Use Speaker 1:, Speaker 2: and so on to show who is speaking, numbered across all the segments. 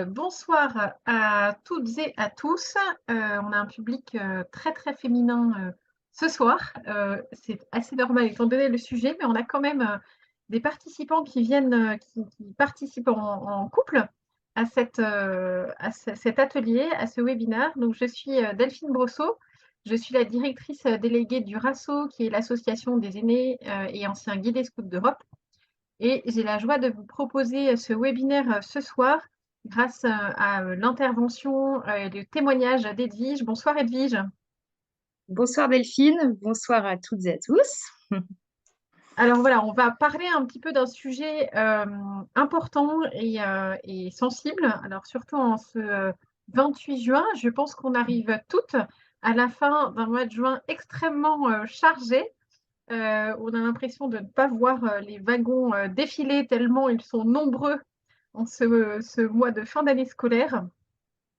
Speaker 1: Bonsoir à toutes et à tous. On a un public très très féminin ce soir. C'est assez normal étant donné le sujet, mais on a quand même des participants qui viennent, qui participent en couple à cet atelier, à ce webinaire. Donc, je suis Delphine Brosseau. Je suis la directrice déléguée du RASSO, qui est l'association des aînés et anciens guides et scouts d'Europe. Et j'ai la joie de vous proposer ce webinaire ce soir grâce à l'intervention et le témoignage d'Edwige. Bonsoir Edwige.
Speaker 2: Bonsoir Delphine, bonsoir à toutes et à tous.
Speaker 1: Alors voilà, on va parler un petit peu d'un sujet important et sensible. Alors surtout en ce 28 juin, je pense qu'on arrive toutes à la fin d'un mois de juin extrêmement chargé. On a l'impression de ne pas voir les wagons défiler tellement ils sont nombreux en ce mois de fin d'année scolaire.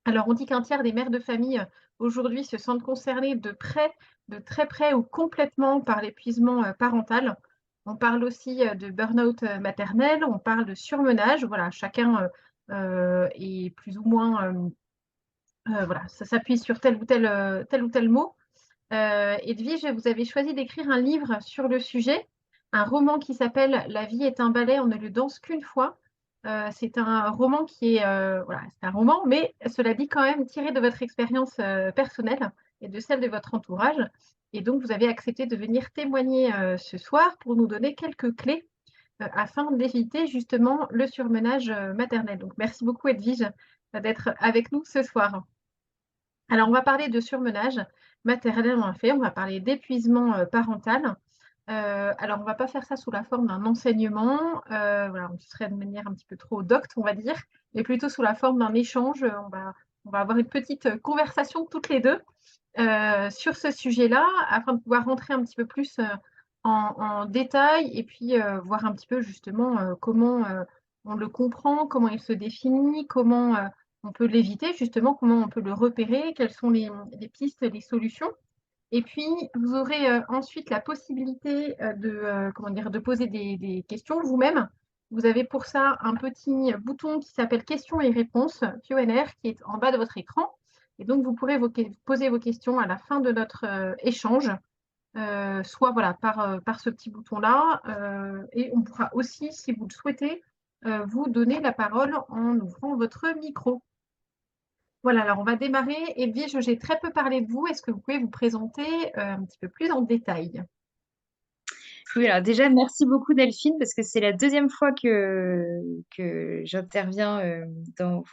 Speaker 1: Alors, on dit qu'un tiers des mères de famille aujourd'hui se sentent concernées de près, de très près ou complètement par l'épuisement parental. On parle aussi de burn-out maternel, on parle de surmenage. Voilà, chacun est plus ou moins, voilà, ça s'appuie sur tel ou tel mot. Edwige, vous avez choisi d'écrire un livre sur le sujet, un roman qui s'appelle La vie est un ballet, on ne le danse qu'une fois. C'est un roman qui est, voilà, c'est un roman, mais cela dit quand même tiré de votre expérience personnelle et de celle de votre entourage. Et donc, vous avez accepté de venir témoigner ce soir pour nous donner quelques clés afin d'éviter justement le surmenage maternel. Donc, merci beaucoup Edwige d'être avec nous ce soir. Alors, on va parler de surmenage maternel en effet, on va parler d'épuisement parental. Alors, on ne va pas faire ça sous la forme d'un enseignement, voilà, ce serait de manière un petit peu trop docte, on va dire, mais plutôt sous la forme d'un échange. On va avoir une petite conversation toutes les deux sur ce sujet-là, afin de pouvoir rentrer un petit peu plus en détail et puis voir un petit peu justement comment on le comprend, comment il se définit, comment on peut l'éviter, justement, comment on peut le repérer, quelles sont les pistes, les solutions. Et puis, vous aurez ensuite la possibilité comment dire, de poser des questions vous-même. Vous avez pour ça un petit bouton qui s'appelle questions et réponses, Q&R, qui est en bas de votre écran. Et donc, vous pourrez poser vos questions à la fin de notre échange, soit voilà, par ce petit bouton-là. Et on pourra aussi, si vous le souhaitez, vous donner la parole en ouvrant votre micro. Voilà, alors on va démarrer. Edwige, j'ai très peu parlé de vous. Est-ce que vous pouvez vous présenter un petit peu plus en détail?
Speaker 2: Oui, alors déjà, merci beaucoup Delphine, parce que c'est la deuxième fois que j'interviens dans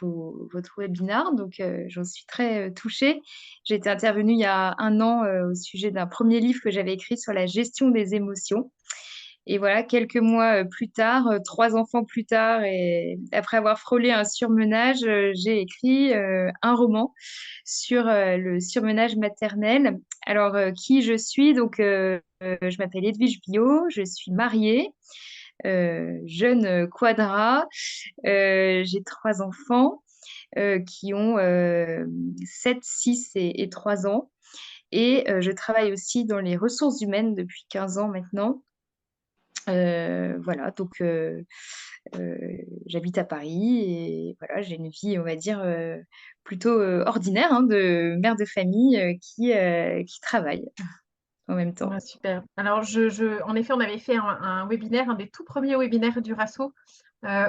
Speaker 2: votre webinaire, donc j'en suis très touchée. J'ai été intervenue il y a un an au sujet d'un premier livre que j'avais écrit sur la gestion des émotions. Et voilà, quelques mois plus tard, trois enfants plus tard, et après avoir frôlé un surmenage, j'ai écrit un roman sur le surmenage maternel. Alors, qui je suis? Donc, je m'appelle Edwige Biot, je suis mariée, jeune quadra. J'ai trois enfants qui ont 7, 6 et 3 ans. Et je travaille aussi dans les ressources humaines depuis 15 ans maintenant. Voilà, donc heu, j'habite à Paris et voilà, j'ai une vie, on va dire, plutôt, ordinaire, hein, de mère de famille, qui travaille en même temps.
Speaker 1: Ouais, super. Alors, en effet, on avait fait un webinaire, un des tout premiers webinaires du RASSO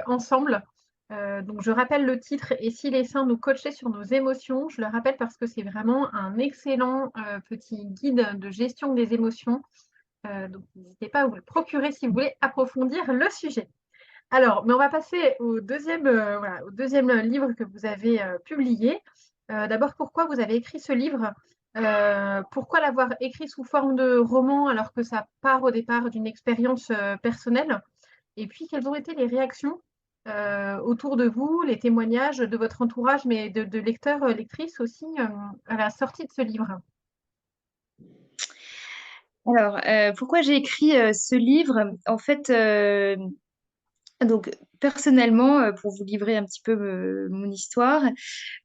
Speaker 1: ensemble. Donc, je rappelle le titre «Et si les saints nous coachaient sur nos émotions?» Je le rappelle parce que c'est vraiment un excellent petit guide de gestion des émotions. Donc, n'hésitez pas à vous le procurer si vous voulez approfondir le sujet. Alors, mais on va passer au deuxième, voilà, au deuxième livre que vous avez publié. D'abord, pourquoi vous avez écrit ce livre? Pourquoi l'avoir écrit sous forme de roman alors que ça part au départ d'une expérience personnelle? Et puis, quelles ont été les réactions autour de vous, les témoignages de votre entourage, mais de lecteurs, lectrices aussi, à la sortie de ce livre?
Speaker 2: Alors, pourquoi j'ai écrit, ce livre? En fait, donc personnellement, pour vous livrer un petit peu, mon histoire,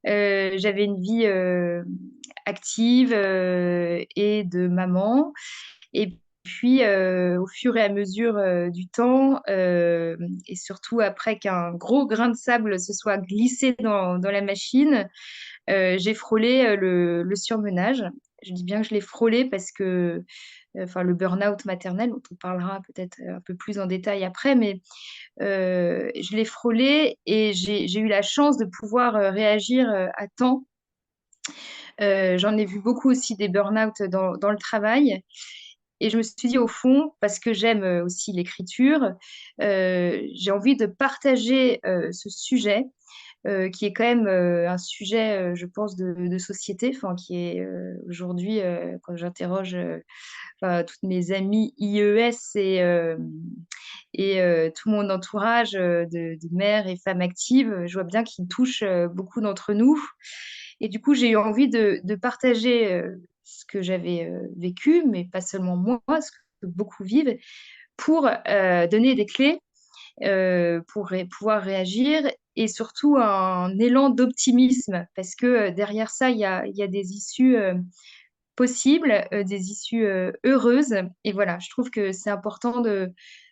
Speaker 2: j'avais une vie, active, et de maman. Et puis, au fur et à mesure du temps, et surtout après qu'un gros grain de sable se soit glissé dans la machine, j'ai frôlé le surmenage. Je dis bien que je l'ai frôlé parce que, enfin, le burn-out maternel, dont on parlera peut-être un peu plus en détail après, mais je l'ai frôlé et j'ai eu la chance de pouvoir réagir à temps. J'en ai vu beaucoup aussi des burn-out dans le travail. Et je me suis dit, au fond, parce que j'aime aussi l'écriture, j'ai envie de partager ce sujet, qui est quand même un sujet, je pense, de société, enfin, qui est aujourd'hui, quand j'interroge enfin, toutes mes amies IES et tout mon entourage de mères et femmes actives, je vois bien qu'il touche beaucoup d'entre nous. Et du coup, j'ai eu envie de partager ce que j'avais vécu, mais pas seulement moi, ce que beaucoup vivent, pour donner des clés pour pouvoir réagir et surtout un élan d'optimisme parce que derrière ça, il y a des issues possibles, des issues heureuses. Et voilà, je trouve que c'est important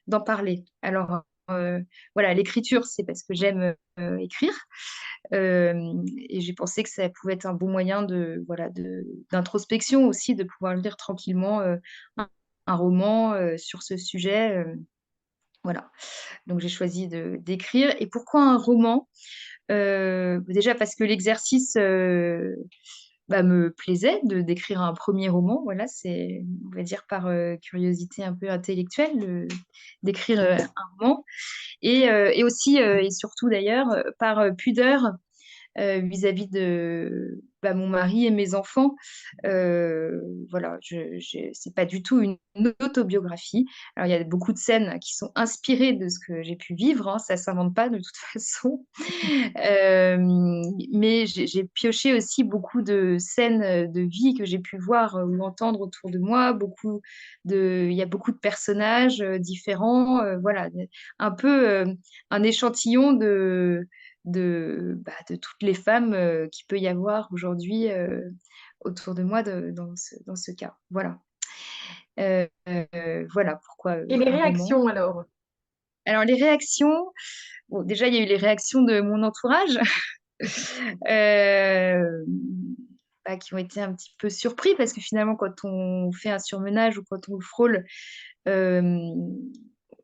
Speaker 2: d'en parler. Alors, voilà, l'écriture, c'est parce que j'aime écrire. Et j'ai pensé que ça pouvait être un bon moyen voilà, d'introspection aussi, de pouvoir lire tranquillement un roman sur ce sujet. Voilà. Donc j'ai choisi d'écrire. Et pourquoi un roman? Déjà parce que l'exercice me plaisait d'écrire un premier roman. Voilà, c'est, on va dire, par curiosité un peu intellectuelle, d'écrire un roman. Et aussi, et surtout d'ailleurs, par pudeur vis-à-vis de mon mari et mes enfants. Euh, voilà, c'est pas du tout une autobiographie. Alors, il y a beaucoup de scènes qui sont inspirées de ce que j'ai pu vivre, hein, ça s'invente pas de toute façon. Euh, mais j'ai pioché aussi beaucoup de scènes de vie que j'ai pu voir ou entendre autour de moi. Il y a beaucoup de personnages différents. Voilà, un peu un échantillon de toutes les femmes qu'il peut y avoir aujourd'hui autour de moi dans ce cas. Voilà. Voilà pourquoi
Speaker 1: Et les
Speaker 2: un roman.
Speaker 1: réactions alors?
Speaker 2: Alors, les réactions, bon, déjà, il y a eu les réactions de mon entourage euh, qui ont été un petit peu surpris parce que finalement, quand on fait un surmenage ou quand on le frôle, euh,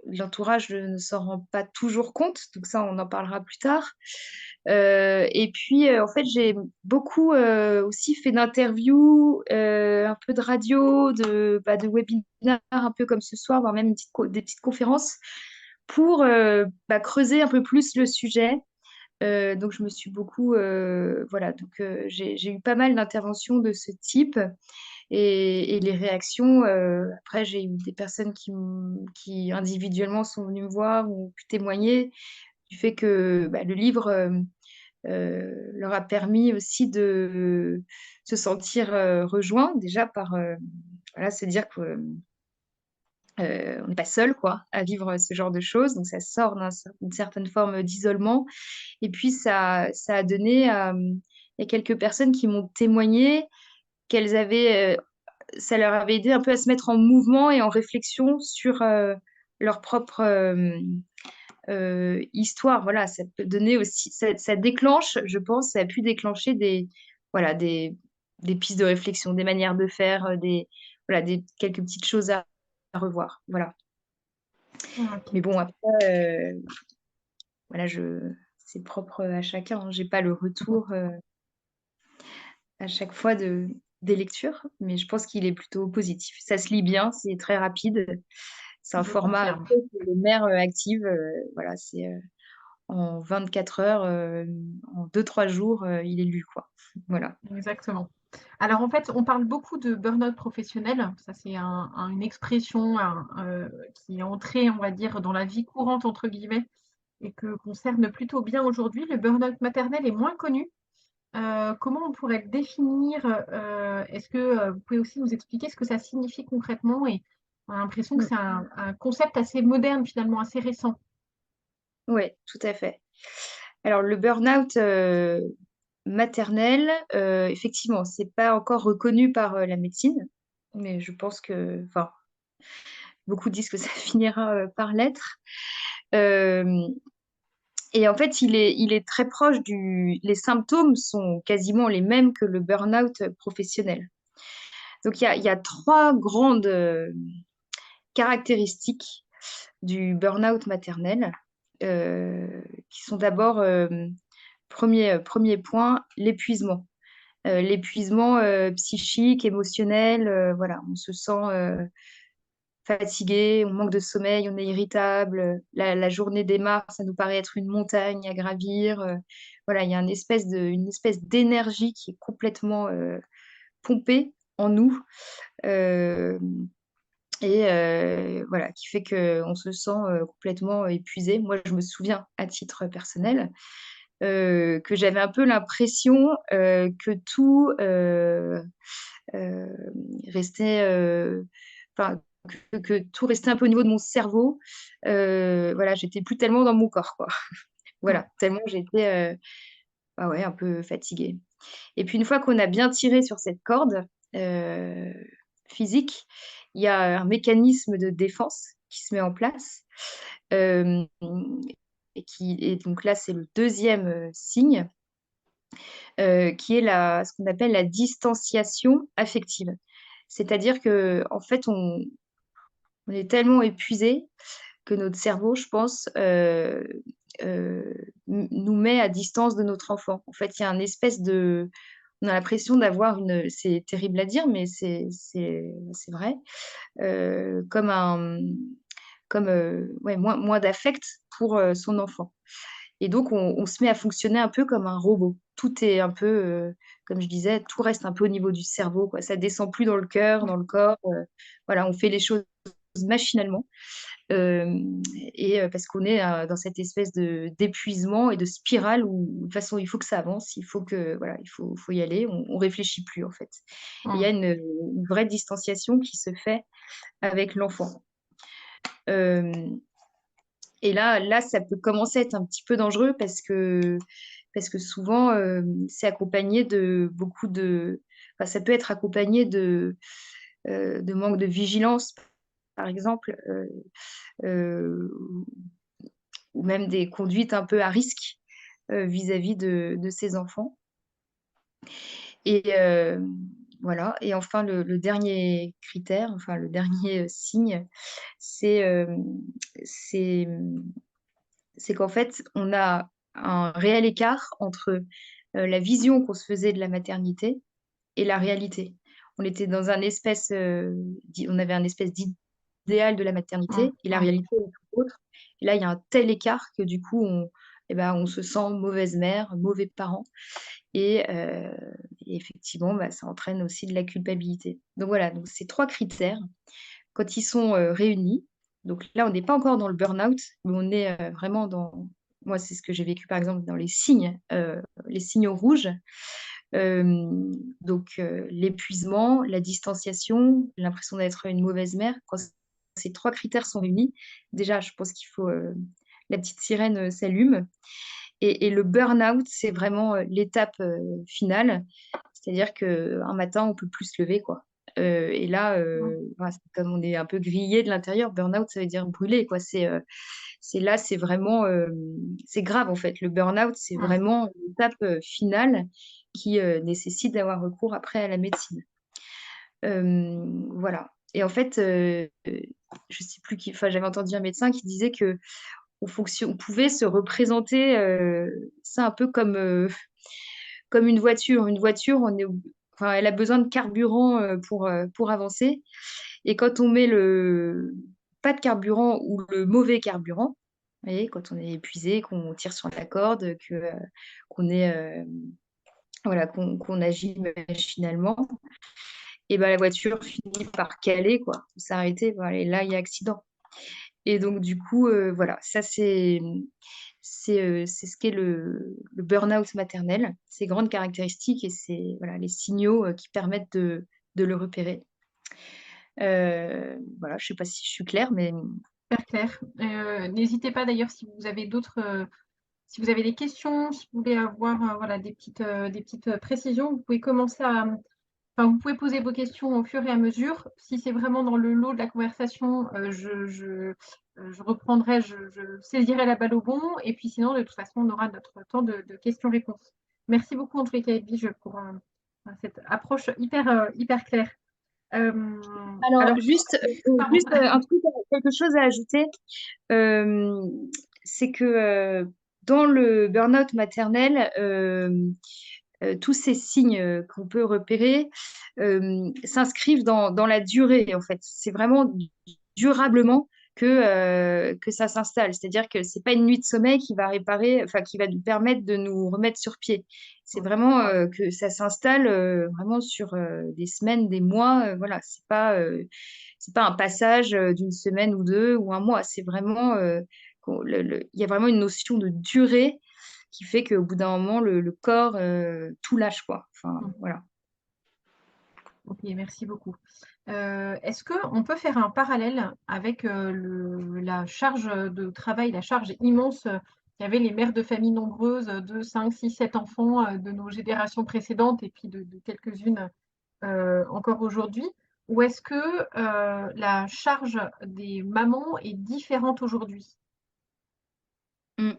Speaker 2: l'entourage ne s'en rend pas toujours compte. Donc ça, on en parlera plus tard. Et puis, en fait, j'ai beaucoup aussi fait d'interviews, un peu de radio, de webinaires, un peu comme ce soir, voire même des petites conférences pour creuser un peu plus le sujet. Donc, je me suis beaucoup, voilà, donc j'ai eu pas mal d'interventions de ce type et les réactions. Après, j'ai eu des personnes qui individuellement sont venues me voir ou pu témoigner du fait que le livre leur a permis aussi de se sentir rejoints déjà par, voilà, se dire que on n'est pas seul, quoi, à vivre ce genre de choses. Donc, ça sort d'une certaine forme d'isolement. Et puis, ça a donné il y a quelques personnes qui m'ont témoigné qu'elles avaient, ça leur avait aidé un peu à se mettre en mouvement et en réflexion sur leur propre histoire. Voilà, ça peut donner aussi, ça déclenche, je pense, ça a pu déclencher voilà, des pistes de réflexion, des manières de faire, voilà, quelques petites choses à revoir. Voilà.
Speaker 1: Ok.
Speaker 2: Mais bon, après, voilà, c'est propre à chacun, hein. J'ai pas le retour à chaque fois des lectures, mais je pense qu'il est plutôt positif. Ça se lit bien, c'est très rapide. C'est un
Speaker 1: Je
Speaker 2: format un
Speaker 1: confirme.
Speaker 2: peu pour les mères actives. Voilà, c'est en 24 heures, en 2-3 jours, il est lu, quoi. Voilà.
Speaker 1: Exactement. Alors en fait, on parle beaucoup de burn-out professionnel. Ça, c'est une expression qui est entrée, on va dire, dans la vie courante, entre guillemets, et que concerne plutôt bien aujourd'hui. Le burn-out maternel est moins connu. Comment on pourrait le définir? Est-ce que vous pouvez aussi nous expliquer ce que ça signifie concrètement? Et on a l'impression que
Speaker 2: Mm.
Speaker 1: c'est un concept assez moderne, finalement, assez récent.
Speaker 2: Ouais, tout à fait. Alors, le burn-out maternel, effectivement, c'est pas encore reconnu par la médecine, mais je pense que, enfin, Beaucoup disent que ça finira par l'être. Euh, et en fait, il est très proche les symptômes sont quasiment les mêmes que le burn-out professionnel. Donc, il y a trois grandes caractéristiques du burn-out maternel, qui sont d'abord, premier point, l'épuisement. L'épuisement psychique, émotionnel, voilà, on se sent fatigué, on manque de sommeil, on est irritable, la journée démarre, ça nous paraît être une montagne à gravir. Voilà, il y a une espèce d'énergie qui est complètement pompée en nous. euh, et voilà, qui fait qu'on se sent complètement épuisé. Moi, je me souviens, à titre personnel, que j'avais un peu l'impression que tout euh, restait, enfin, que tout restait un peu au niveau de mon cerveau. Voilà, j'étais plus tellement dans mon corps, quoi.
Speaker 1: Mm.
Speaker 2: Voilà, tellement j'étais ah ouais, un peu fatiguée. Et puis une fois qu'on a bien tiré sur cette corde euh, physique, il y a un mécanisme de défense qui se met en place. Euh, et donc là, c'est le deuxième signe, qui est ce qu'on appelle la distanciation affective. C'est-à-dire que en fait, on est tellement épuisé que notre cerveau, je pense, euh, nous met à distance de notre enfant. En fait, il y a un espèce de... On a l'impression d'avoir une... C'est terrible à dire, mais c'est vrai. Comme ouais, moins d'affect pour son enfant. Et donc, on se met à fonctionner un peu comme un robot. Tout est un peu, comme je disais, tout reste un peu au niveau du cerveau, quoi. Ça descend plus dans le cœur, dans le corps. Voilà, on fait les choses machinalement. Euh, parce qu'on est dans cette espèce d'épuisement et de spirale où, de toute façon, il faut que ça avance, il faut que, voilà, faut y aller, on réfléchit plus, en fait. Il y a
Speaker 1: Mm.
Speaker 2: une vraie distanciation qui se fait avec l'enfant. Euh, et là, ça peut commencer à être un petit peu dangereux parce que souvent, c'est accompagné de beaucoup de... Enfin, ça peut être accompagné de manque de vigilance, par exemple, euh, ou même des conduites un peu à risque vis-à-vis de ces enfants. Et voilà. Et enfin, le dernier critère, enfin le dernier signe, c'est c'est c'est qu'en fait, on a un réel écart entre la vision qu'on se faisait de la maternité et la réalité. On était dans on avait un espèce d'idéal de la
Speaker 1: Mm.
Speaker 2: maternité et la
Speaker 1: Mm.
Speaker 2: réalité est tout autre. Et là, il y a un tel écart que du coup, eh ben, on se sent mauvaise mère, mauvais parent. Et effectivement, bah, ça entraîne aussi de la culpabilité. Donc voilà, donc ces trois critères, quand ils sont réunis, donc là, on n'est pas encore dans le burn-out, mais on est vraiment dans, moi, c'est ce que j'ai vécu par exemple dans les signaux rouges. Euh, donc l'épuisement, la distanciation, l'impression d'être une mauvaise mère. Quand ces trois critères sont réunis, déjà, je pense qu'il faut, la petite sirène s'allume. Et le burn-out, c'est vraiment l'étape finale. C'est-à-dire qu'un matin, on peut plus se lever, quoi. Et là,
Speaker 1: Mm.
Speaker 2: voilà, c'est comme on est un peu grillé de l'intérieur, burn-out, ça veut dire brûler, quoi. C'est là, c'est vraiment, c'est grave, en fait. Le burn-out, c'est
Speaker 1: Mm.
Speaker 2: vraiment l'étape finale qui nécessite d'avoir recours après à la médecine. Voilà. Et en fait, je sais plus qui, enfin, j'avais entendu un médecin qui disait que on pouvait se représenter ça un peu comme une voiture. Une voiture, enfin, elle a besoin de carburant pour avancer. Et quand on met pas de carburant ou le mauvais carburant, vous voyez, quand on est épuisé, qu'on tire sur la corde, qu'on est, voilà, qu'on agit machinalement, et ben la voiture finit par caler, quoi, s'arrêter, voilà, et là, il y a accident. Et donc, du coup, voilà, ça, c'est ce qu'est le burn-out maternel, ses grandes caractéristiques et c'est voilà, les signaux qui permettent de le repérer. Voilà, je ne sais pas si je suis claire, mais
Speaker 1: Super clair. N'hésitez pas d'ailleurs si vous avez si vous avez des questions, si vous voulez avoir voilà, des petites précisions, vous pouvez commencer Enfin, vous pouvez poser vos questions au fur et à mesure. Si c'est vraiment dans le lot de la conversation, je reprendrai, je saisirai la balle au bon. Et puis sinon, de toute façon, on aura notre temps de questions-réponses. Merci beaucoup, en tous les cas, Edwige, pour cette approche hyper claire.
Speaker 2: Alors,
Speaker 1: Alors, pardon.
Speaker 2: juste un truc, quelque chose à ajouter, euh, c'est que dans le burn-out maternel, tous ces signes qu'on peut repérer s'inscrivent dans la durée, en fait. C'est vraiment durablement que ça s'installe. C'est-à-dire que c'est pas une nuit de sommeil qui va réparer, enfin, qui va nous permettre de nous remettre sur pied. C'est vraiment que ça s'installe vraiment sur des semaines, des mois. Voilà, c'est pas un passage d'une semaine ou deux ou un mois. C'est vraiment, il y a vraiment une notion de durée qui fait qu'au bout d'un moment, le corps tout lâche, quoi. Enfin, voilà.
Speaker 1: Ok, merci beaucoup. Est-ce qu'on peut faire un parallèle avec la charge de travail, la charge immense qu'avaient les mères de familles nombreuses de 5, 6, 7 enfants de nos générations précédentes et puis de quelques-unes encore aujourd'hui? Ou est-ce que la charge des mamans est différente aujourd'hui?
Speaker 2: Mm.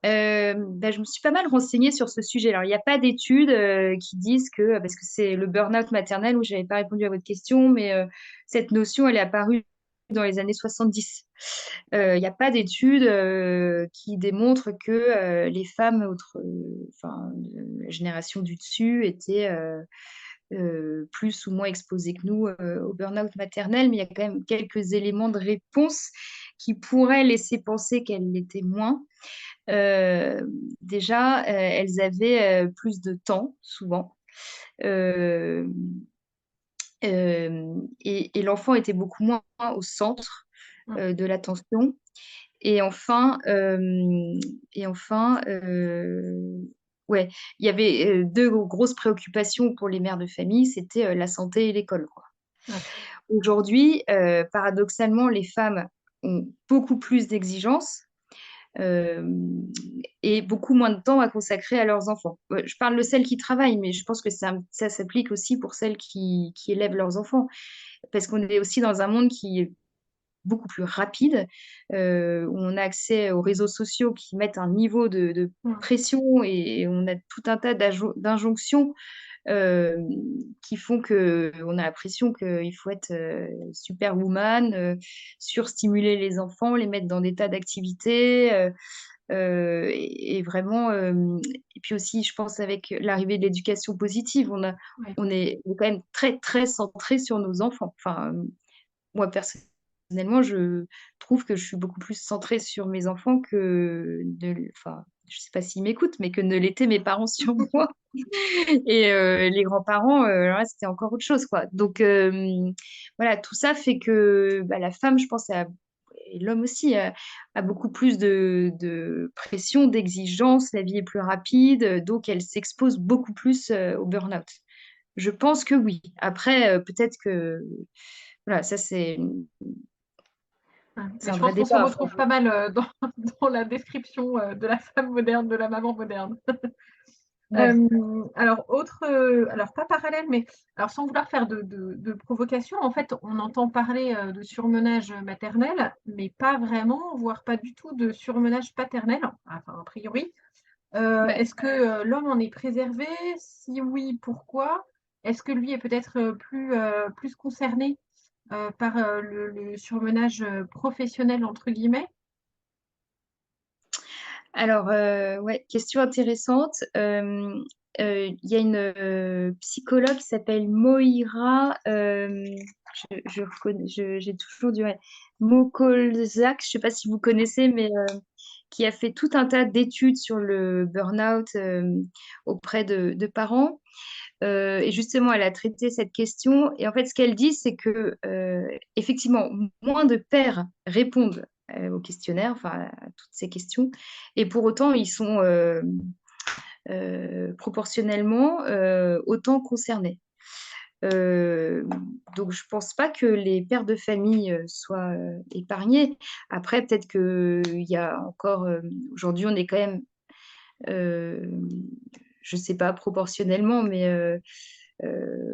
Speaker 2: Ben, je me suis pas mal renseignée sur ce sujet. Alors, il n'y a pas d'études qui disent que, parce que c'est le burn-out maternel où j'avais pas répondu à votre question, mais cette notion, elle est apparue dans les années 70. Il n'y a pas d'études qui démontrent que les femmes, enfin, de la génération du dessus, étaient plus ou moins exposées que nous au burn-out maternel, mais il y a quand même quelques éléments de réponse qui pourraient laisser penser qu'elles l'étaient moins. Euh, déjà, elles avaient plus de temps, souvent. Euh, et l'enfant était beaucoup moins au centre
Speaker 1: Mm,
Speaker 2: de l'attention. Et enfin, ouais, il y avait deux grosses préoccupations pour les mères de famille, c'était la santé et l'école, quoi.
Speaker 1: ouais.
Speaker 2: Aujourd'hui, paradoxalement, les femmes ont beaucoup plus d'exigences euh, et beaucoup moins de temps à consacrer à leurs enfants. Je parle de celles qui travaillent, mais je pense que ça s'applique aussi pour celles qui élèvent leurs enfants, parce qu'on est aussi dans un monde qui est beaucoup plus rapide, où on a accès aux réseaux sociaux qui mettent un niveau de
Speaker 1: Mm.
Speaker 2: pression et on a tout un tas d'injonctions euh, qui font que on a l'impression qu'il faut être superwoman, surstimuler les enfants, les mettre dans des tas d'activités. Et vraiment, et puis aussi, je pense, avec l'arrivée de l'éducation positive,
Speaker 1: Ouais.
Speaker 2: on est quand même très, très centré sur nos enfants. Enfin, moi, personnellement, je trouve que je suis beaucoup plus centrée sur mes enfants enfin, je sais pas s'ils m'écoutent, mais que ne l'étaient mes parents sur moi. Et les grands-parents, alors là, c'était encore autre chose, quoi. Donc, voilà, tout ça fait que bah, la femme, je pense, et l'homme aussi, a beaucoup plus de pression, d'exigence, la vie est plus rapide, donc elle s'expose beaucoup plus au burn-out. Je pense que oui. Après, peut-être que voilà, ça
Speaker 1: Ouais.
Speaker 2: c'est
Speaker 1: Mais
Speaker 2: un
Speaker 1: je
Speaker 2: vrai
Speaker 1: pense qu'on se
Speaker 2: débat.
Speaker 1: retrouve pas mal dans la description de la femme moderne, de la maman moderne.
Speaker 2: Ouais.
Speaker 1: Alors, alors pas parallèle, mais alors sans vouloir faire de provocation, en fait, on entend parler de surmenage maternel, mais pas vraiment, voire pas du tout de surmenage paternel, enfin, a priori.
Speaker 2: Ouais.
Speaker 1: Est-ce que l'homme en est préservé? Si oui, pourquoi? Est-ce que lui est peut-être plus concerné par le surmenage professionnel, entre guillemets?
Speaker 2: Alors, ouais, question intéressante. Il y a une psychologue qui s'appelle Moira, je reconnais, j'ai toujours du mal. Mokolzak, je ne sais pas si vous connaissez, mais qui a fait tout un tas d'études sur le burn-out auprès de parents. Et justement, elle a traité cette question. Et en fait, ce qu'elle dit, c'est que effectivement, moins de pères répondent au questionnaire, enfin à toutes ces questions. Et pour autant, ils sont proportionnellement autant concernés. Euh, donc, je pense pas que les pères de famille soient épargnés. Après, peut-être qu'il y a encore, aujourd'hui, on est quand même, euh, je sais pas proportionnellement, mais euh,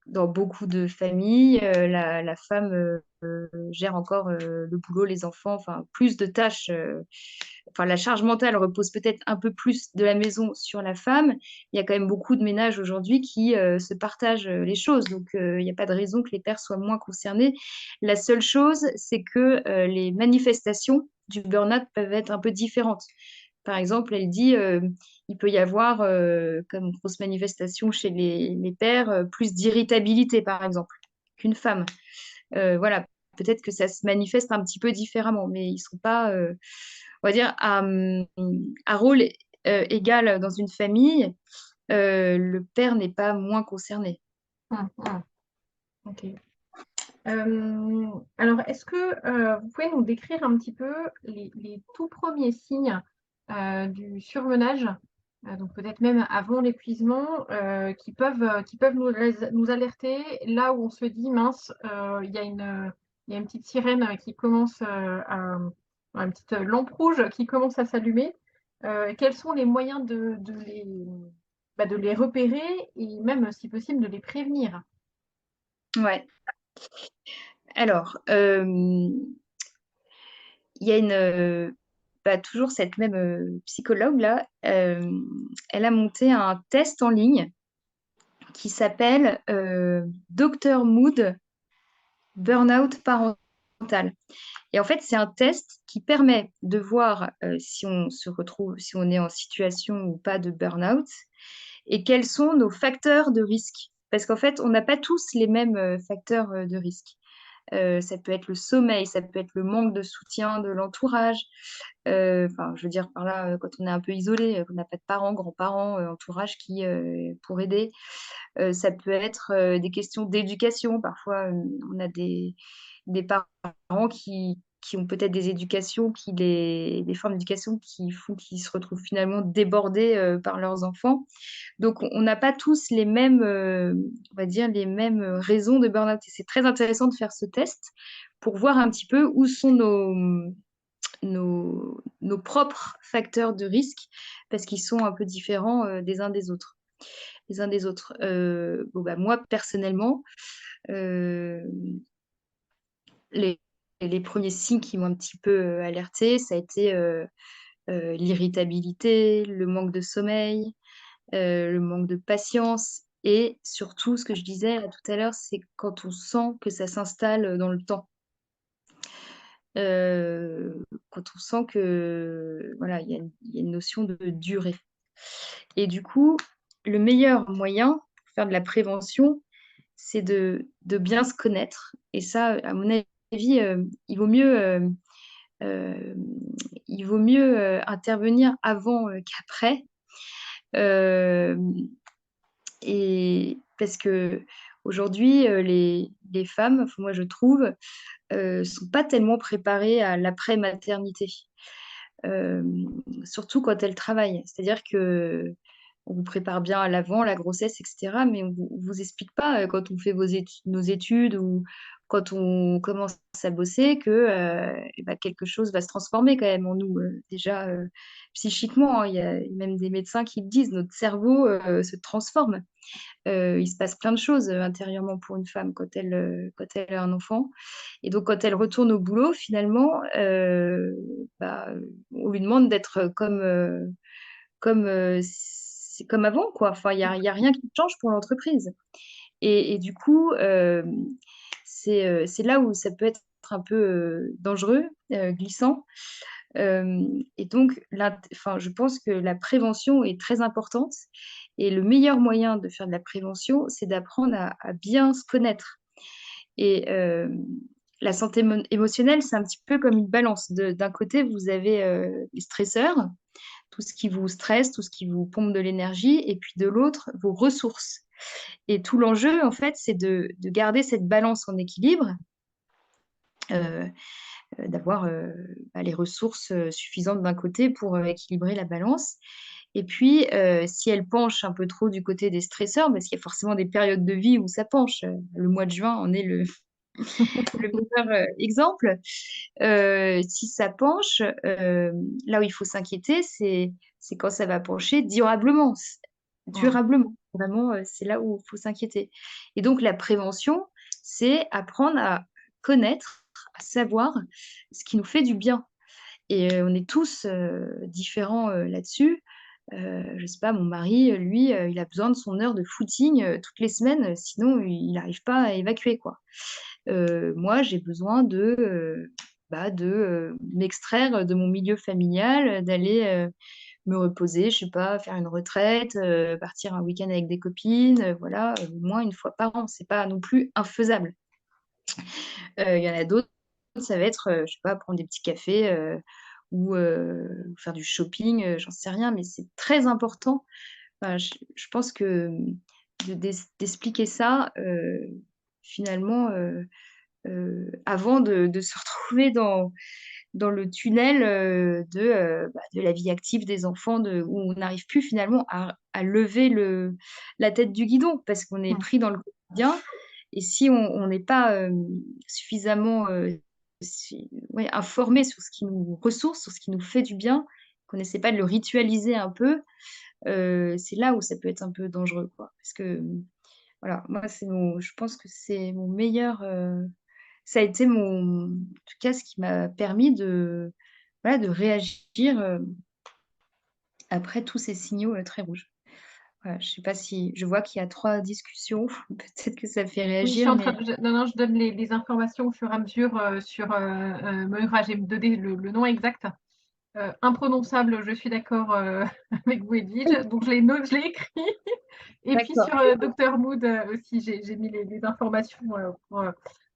Speaker 2: dans beaucoup de familles, la femme gère encore le boulot, les enfants, enfin plus de tâches. Enfin, la charge mentale repose peut-être un peu plus de la maison sur la femme. Il y a quand même beaucoup de ménages aujourd'hui qui se partagent les choses, donc il n'y a pas de raison que les pères soient moins concernés. La seule chose, c'est que les manifestations du burn-out peuvent être un peu différentes. Par exemple, elle dit il peut y avoir comme grosse manifestation chez les pères plus d'irritabilité, par exemple, qu'une femme. Voilà, peut-être que ça se manifeste un petit peu différemment, mais ils sont pas, on va dire, à rôle égal dans une famille. Le père n'est pas moins concerné.
Speaker 1: Hum, hum. Ok. Alors, est-ce que vous pouvez nous décrire un petit peu les tout premiers signes du surmenage, donc peut-être même avant l'épuisement, qui peuvent nous alerter là où on se dit, mince, il y a une petite sirène qui commence une petite lampe rouge qui commence à s'allumer. Quels sont les moyens de les repérer et même, si possible, de les prévenir?
Speaker 2: Ouais. Alors, il y a toujours cette même psychologue-là, elle a monté un test en ligne qui s'appelle Dr Mood Burnout Parental. Et en fait, c'est un test qui permet de voir si on se retrouve, si on est en situation ou pas de burn-out et quels sont nos facteurs de risque. Parce qu'en fait, on n'a pas tous les mêmes facteurs de risque. Ça peut être le sommeil, ça peut être le manque de soutien de l'entourage. Enfin, je veux dire par là, quand on est un peu isolé, qu'on n'a pas de parents, grands-parents, entourage qui pour aider. Ça peut être des questions d'éducation. Parfois, on a des parents qui ont peut-être des éducations, des formes d'éducation qui font qu'ils se retrouvent finalement débordés par leurs enfants. Donc, on n'a pas tous les mêmes, on va dire, les mêmes raisons de burn-out. Et c'est très intéressant de faire ce test pour voir un petit peu où sont nos propres facteurs de risque, parce qu'ils sont un peu différents des uns des autres. Bon, bah, moi, personnellement, euh, les, les premiers signes qui m'ont un petit peu alertée, ça a été l'irritabilité, le manque de sommeil, le manque de patience et surtout, ce que je disais tout à l'heure, c'est quand on sent que ça s'installe dans le temps. Quand on sent que voilà, il y a une notion de durée. Et du coup, le meilleur moyen pour faire de la prévention, c'est de bien se connaître. Et ça, à mon avis, euh, il vaut mieux intervenir avant qu'après. Euh, et parce que aujourd'hui, les femmes, enfin, moi je trouve, sont pas tellement préparées à l'après-maternité. Euh, Surtout quand elles travaillent. C'est-à-dire que on vous prépare bien à l'avant, la grossesse, etc. Mais on vous explique pas quand on fait nos études ou quand on commence à bosser que eh ben, quelque chose va se transformer quand même en nous. Déjà psychiquement, hein, il y a même des médecins qui le disent, notre cerveau se transforme. Il se passe plein de choses intérieurement pour une femme quand elle a un enfant. Et donc, quand elle retourne au boulot, finalement, bah, on lui demande d'être c'est comme avant, quoi. Enfin, il y a rien qui change pour l'entreprise. Et du coup, c'est là où ça peut être un peu dangereux, glissant. Et donc, enfin, je pense que la prévention est très importante. Et le meilleur moyen de faire de la prévention, c'est d'apprendre à bien se connaître. Et la santé émotionnelle, c'est un petit peu comme une balance. D'un côté, vous avez les stresseurs, tout ce qui vous stresse, tout ce qui vous pompe de l'énergie, et puis de l'autre, vos ressources. Et tout l'enjeu, en fait, c'est de garder cette balance en équilibre, euh, d'avoir bah, les ressources suffisantes d'un côté pour équilibrer la balance. Et puis, si elle penche un peu trop du côté des stresseurs, parce qu'il y a forcément des périodes de vie où ça penche, le mois de juin en est le meilleur exemple. Si ça penche, là où il faut s'inquiéter, c'est quand ça va pencher durablement.
Speaker 1: Hmm.
Speaker 2: Durablement. vraiment, c'est là où il faut s'inquiéter. Et donc la prévention, c'est apprendre à connaître, à savoir ce qui nous fait du bien. Et on est tous, différents, là-dessus. Je sais pas, mon mari, lui, il a besoin de son heure de footing, toutes les semaines, sinon il n'arrive pas à évacuer, quoi. Moi, j'ai besoin de m'extraire de mon milieu familial, d'aller, me reposer, je sais pas, faire une retraite, partir un week-end avec des copines, voilà, au moins une fois par an. C'est pas non plus infaisable. Il y en a d'autres, ça va être, je sais pas, prendre des petits cafés, ou faire du shopping, j'en sais rien, mais c'est très important. Enfin, je pense que, d'expliquer ça, finalement, avant de se retrouver dans le tunnel, de la vie active des enfants, où on n'arrive plus finalement à lever la tête du guidon parce qu'on est
Speaker 1: Mmh.
Speaker 2: pris dans le quotidien. Et si on n'est pas, suffisamment, ouais, informé sur ce qui nous ressource, sur ce qui nous fait du bien, qu'on essaie pas de le ritualiser un peu, c'est là où ça peut être un peu dangereux, quoi. Parce que, voilà, moi, je pense que c'est mon meilleur, ça a été en tout cas, ce qui m'a permis voilà, de réagir, après tous ces signaux, très rouges. Voilà, je sais pas si je vois qu'il y a 3 discussions, peut-être que ça fait
Speaker 1: Oui, je suis
Speaker 2: réagir,
Speaker 1: en
Speaker 2: mais
Speaker 1: train non, non, je donne les informations au fur et à mesure, sur, Meura. J'ai donné le nom exact. Imprononçable, je suis d'accord, avec vous Edwige, donc je l'ai écrit. Et puis
Speaker 2: d'accord.
Speaker 1: sur, Docteur Mood, aussi, j'ai mis les informations,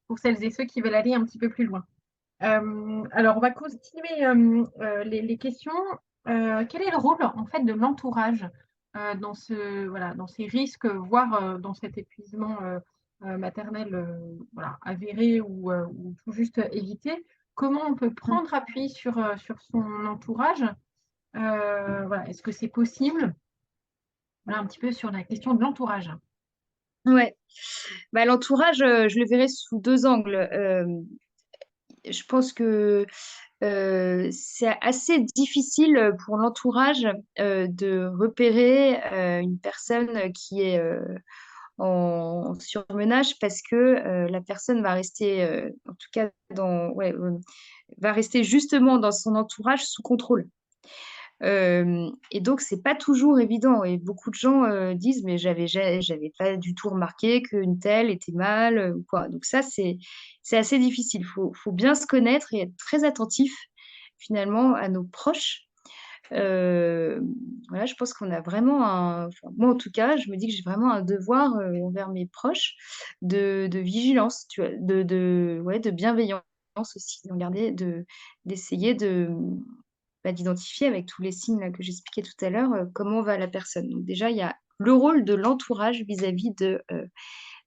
Speaker 1: pour celles et ceux qui veulent aller un petit peu plus loin. Alors on va continuer, les questions. Quel est le rôle en fait de l'entourage, dans voilà, dans ces risques, voire, dans cet épuisement, maternel, voilà, avéré ou tout juste évité? Comment on peut
Speaker 2: Mmh.
Speaker 1: prendre appui sur son entourage? Voilà, est-ce que c'est possible? Voilà un petit peu sur la question de l'entourage.
Speaker 2: Ouais. Bah, l'entourage, je le verrais sous 2 angles. Je pense que, c'est assez difficile, pour l'entourage, de repérer, une personne qui est, en surmenage parce que, la personne va rester, en tout cas va rester justement dans son entourage sous contrôle. Et donc c'est pas toujours évident et beaucoup de gens, disent: «Mais j'avais pas du tout remarqué qu'une telle était mal», ou quoi. Donc ça, c'est assez difficile. Faut bien se connaître et être très attentif, finalement, à nos proches. Voilà, je pense qu'on a vraiment moi, en tout cas, je me dis que j'ai vraiment un devoir, envers mes proches de vigilance, tu vois? Ouais, de bienveillance aussi, d'essayer d'identifier avec tous les signes là que j'expliquais tout à l'heure, comment va la personne. Donc déjà, il y a le rôle de l'entourage vis-à-vis de,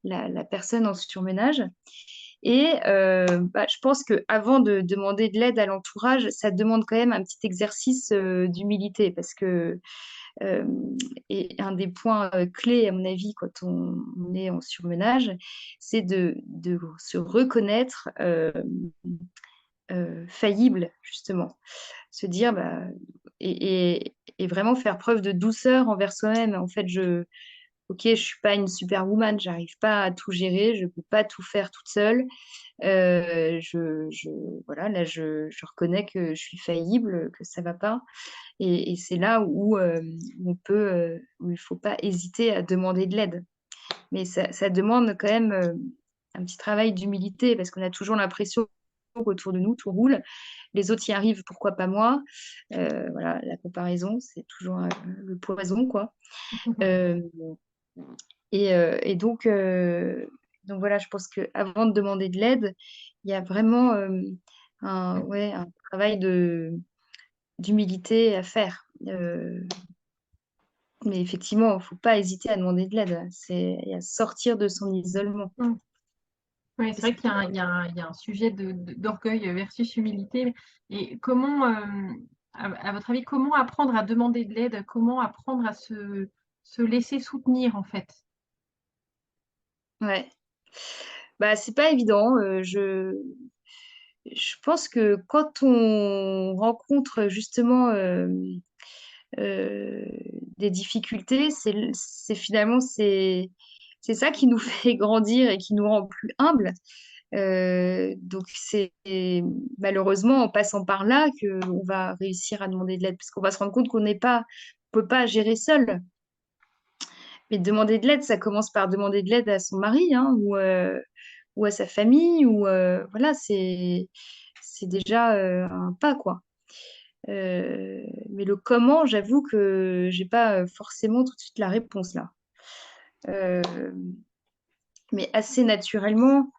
Speaker 2: la personne en surmenage. Et je pense qu'avant de demander de l'aide à l'entourage, ça demande quand même un petit exercice, d'humilité parce que, hem et un des points, clés à mon avis quand on est en surmenage, c'est de se reconnaître, faillible justement. Se dire, et vraiment faire preuve de douceur envers soi-même. En fait, OK, je suis pas une superwoman, j'arrive pas à tout gérer, je peux pas tout faire toute seule. Je voilà, là, je reconnais que je suis faillible, que ça va pas, et c'est là où on peut, où il faut pas hésiter à demander de l'aide. Mais ça demande quand même, un petit travail d'humilité parce qu'on a toujours l'impression qu'autour de nous, tout roule. Les autres y arrivent, pourquoi pas moi? Voilà, la comparaison, c'est toujours, le poison, quoi. Hem et donc voilà, je pense qu'avant de demander de l'aide, il y a vraiment, un travail d'humilité à faire. Mais effectivement, il faut pas hésiter à demander de l'aide, et à sortir de son isolement.
Speaker 1: Mmh. Oui, c'est
Speaker 2: Parce
Speaker 1: vrai
Speaker 2: que
Speaker 1: qu'il y a il y a un sujet d'orgueil versus humilité. Et comment, à votre avis, comment apprendre à demander de l'aide? Comment apprendre à se laisser soutenir, en fait?
Speaker 2: ouais, bah, c'est pas évident, je pense que quand on rencontre justement, euh, des difficultés, finalement, c'est ça qui nous fait grandir et qui nous rend plus humbles. Donc c'est malheureusement en passant par là qu'on va réussir à demander de l'aide, parce qu'on va se rendre compte on peut pas gérer seul. Mais demander de l'aide, ça commence par demander de l'aide à son mari, hein, ou à sa famille, ou voilà, c'est déjà un pas, quoi. Mais le comment, j'avoue que j'ai pas forcément tout de suite la réponse là. Euh, mais assez naturellement,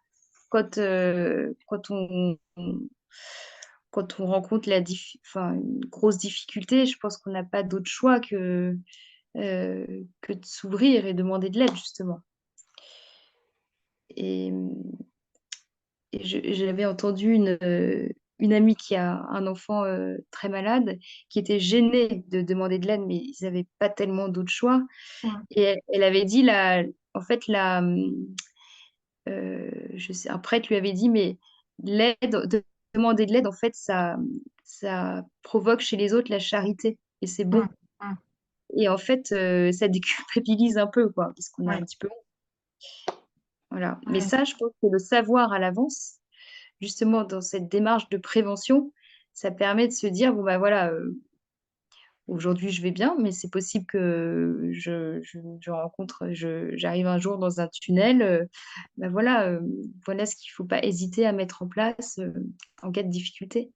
Speaker 2: quand on rencontre une grosse difficulté, je pense qu'on n'a pas d'autre choix que de s'ouvrir et demander de l'aide, justement. Et, j'avais entendu une amie qui a un enfant très malade, qui était gênée de demander de l'aide, mais ils n'avaient pas tellement d'autres choix.
Speaker 1: Ouais,
Speaker 2: Et elle avait dit, en fait, je sais, un prêtre lui avait dit, mais demander de l'aide, en fait, ça provoque chez les autres la charité, et c'est
Speaker 1: ouais,
Speaker 2: bon.
Speaker 1: ouais,
Speaker 2: Et en fait, ça déculpabilise un peu, quoi, parce qu'on a un
Speaker 1: ouais,
Speaker 2: petit peu... Voilà. Mais
Speaker 1: ouais,
Speaker 2: ça, je pense que le savoir à l'avance, justement, dans cette démarche de prévention, ça permet de se dire, bon, bah voilà, aujourd'hui je vais bien, mais c'est possible que j'arrive un jour dans un tunnel. Bah voilà, voilà ce qu'il ne faut pas hésiter à mettre en place en cas de difficulté.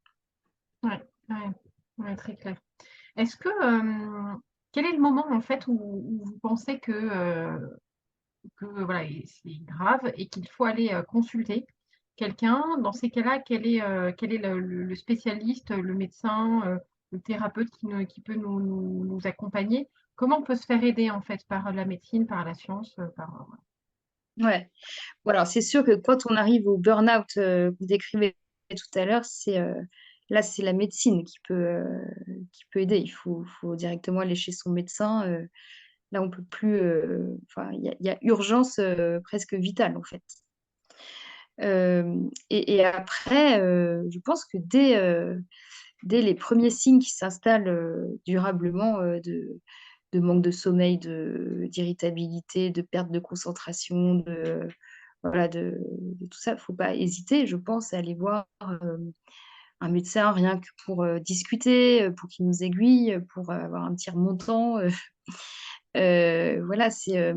Speaker 1: ouais, ouais, ouais, très clair. Est-ce que, quel est le moment en fait où vous pensez que voilà, c'est grave et qu'il faut aller consulter quelqu'un? Dans ces cas-là, quel est le spécialiste, le médecin, le thérapeute qui peut nous accompagner? Comment on peut se faire aider en fait par la médecine, par la science,
Speaker 2: Ouais. Voilà, c'est sûr que quand on arrive au burn-out que vous décrivez tout à l'heure, là, c'est la médecine qui peut aider. Il faut directement aller chez son médecin. Là, on peut plus. Enfin, il y a urgence presque vitale, en fait. Et après, je pense que dès les premiers signes qui s'installent durablement de manque de sommeil, d'irritabilité, de perte de concentration, voilà, de tout ça, il ne faut pas hésiter, je pense, à aller voir un médecin rien que pour discuter, pour qu'il nous aiguille, pour avoir un petit remontant. Voilà, c'est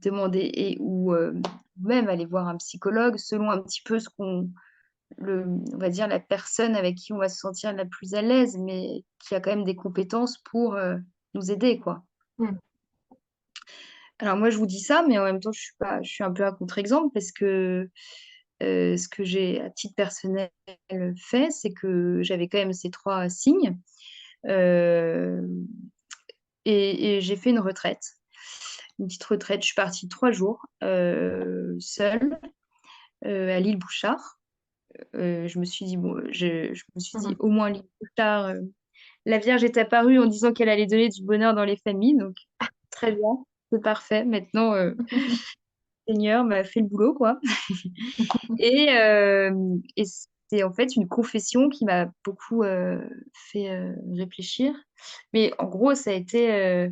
Speaker 2: demander ou même aller voir un psychologue selon un petit peu on va dire la personne avec qui on va se sentir la plus à l'aise, mais qui a quand même des compétences pour nous aider, quoi.
Speaker 1: Mm.
Speaker 2: Alors moi, je vous dis ça, mais en même temps, je suis un peu un contre-exemple parce que ce que j'ai à titre personnel fait, c'est que j'avais quand même ces trois signes euh, et j'ai fait une retraite, une petite retraite. Je suis partie 3 jours seule à l'île Bouchard. Je me suis dit, bon, je me suis dit
Speaker 1: Mhm.
Speaker 2: au moins l'île Bouchard, la Vierge est apparue en disant qu'elle allait donner du bonheur dans les familles, donc très bien, c'est parfait. Maintenant, le Seigneur m'a fait le boulot, quoi. Et c'est en fait une confession qui m'a beaucoup fait réfléchir. Mais en gros, ça a été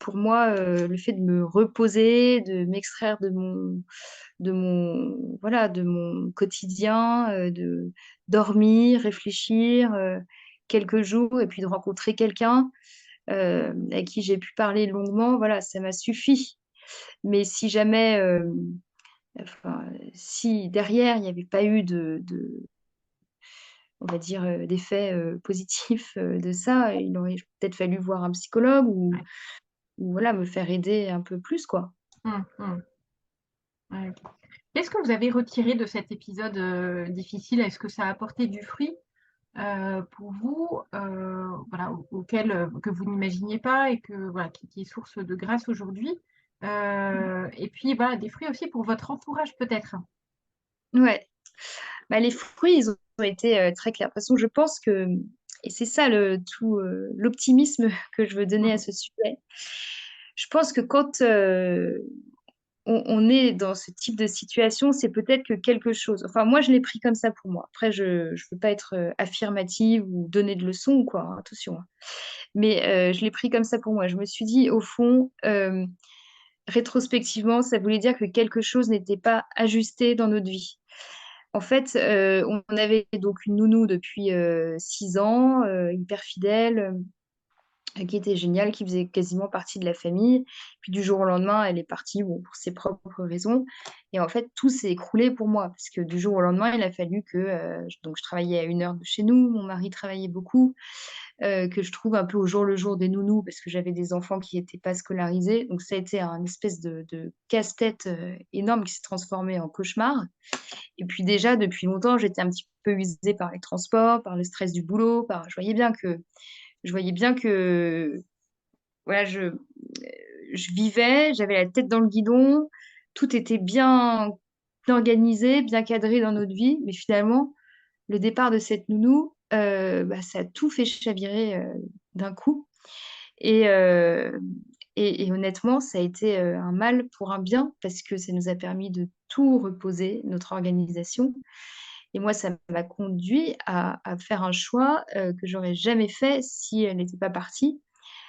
Speaker 2: pour moi le fait de me reposer, de m'extraire de mon quotidien, de dormir, réfléchir quelques jours et puis de rencontrer quelqu'un avec qui j'ai pu parler longuement. Voilà, ça m'a suffi. Mais si jamais enfin, si derrière, il n'y avait pas eu on va dire, d'effets positifs de ça, il aurait peut-être fallu voir un psychologue
Speaker 1: Ouais.
Speaker 2: ou voilà, me faire aider un peu plus, quoi.
Speaker 1: Mm, mm. Ouais, ok. Qu'est-ce que vous avez retiré de cet épisode difficile? Est-ce que ça a apporté du fruit pour vous, voilà, auquel que vous n'imaginiez pas et voilà, qui est source de grâce aujourd'hui? Et puis voilà, des fruits aussi pour votre entourage peut-être.
Speaker 2: Ouais. Bah, les fruits, ils ont été très clairs. De toute façon, je pense que, et c'est ça l'optimisme que je veux donner à
Speaker 1: Mhm.
Speaker 2: ce sujet, je pense que on est dans ce type de situation, c'est peut-être que quelque chose. Enfin, moi, je l'ai pris comme ça pour moi. Après, je ne veux pas être affirmative ou donner de leçons ou quoi, hein, attention, hein. Mais je l'ai pris comme ça pour moi. Je me suis dit, au fond, rétrospectivement, ça voulait dire que quelque chose n'était pas ajusté dans notre vie. En fait, on avait donc une nounou depuis 6 ans, hyper fidèle, qui était géniale, qui faisait quasiment partie de la famille. Puis du jour au lendemain, elle est partie, bon, pour ses propres raisons. Et en fait, tout s'est écroulé pour moi, parce que du jour au lendemain, il a fallu que donc je travaillais à 1 heure de chez nous, mon mari travaillait beaucoup, que je trouve un peu au jour le jour des nounous, parce que j'avais des enfants qui n'étaient pas scolarisés. Donc ça a été un espèce de casse-tête énorme qui s'est transformé en cauchemar. Et puis déjà, depuis longtemps, j'étais un petit peu usée par les transports, par le stress du boulot, je voyais bien que voilà, je vivais, j'avais la tête dans le guidon, tout était bien organisé, bien cadré dans notre vie, mais finalement, le départ de cette nounou, bah, ça a tout fait chavirer, d'un coup et heu et honnêtement, ça a été, un mal pour un bien parce que ça nous a permis de tout reposer, notre organisation et moi, ça m'a conduit à faire un choix, que j'aurais jamais fait si elle n'était pas partie.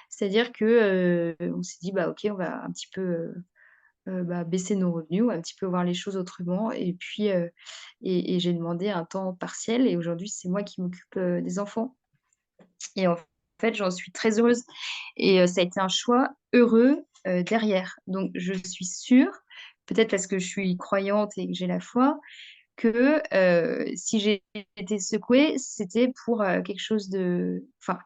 Speaker 2: C'est-à-dire que, on s'est dit: «Bah, OK, on va un petit peu, bah, baisser nos revenus, on va un petit peu voir les choses autrement» et puis, et j'ai demandé un temps partiel et aujourd'hui, c'est moi qui m'occupe, des enfants et en fait, j'en suis très heureuse et ça a été un choix heureux, derrière. Donc je suis sûre, peut-être parce que je suis croyante et que j'ai la foi, que, si j'ai été secouée, c'était pour, quelque chose de enfin,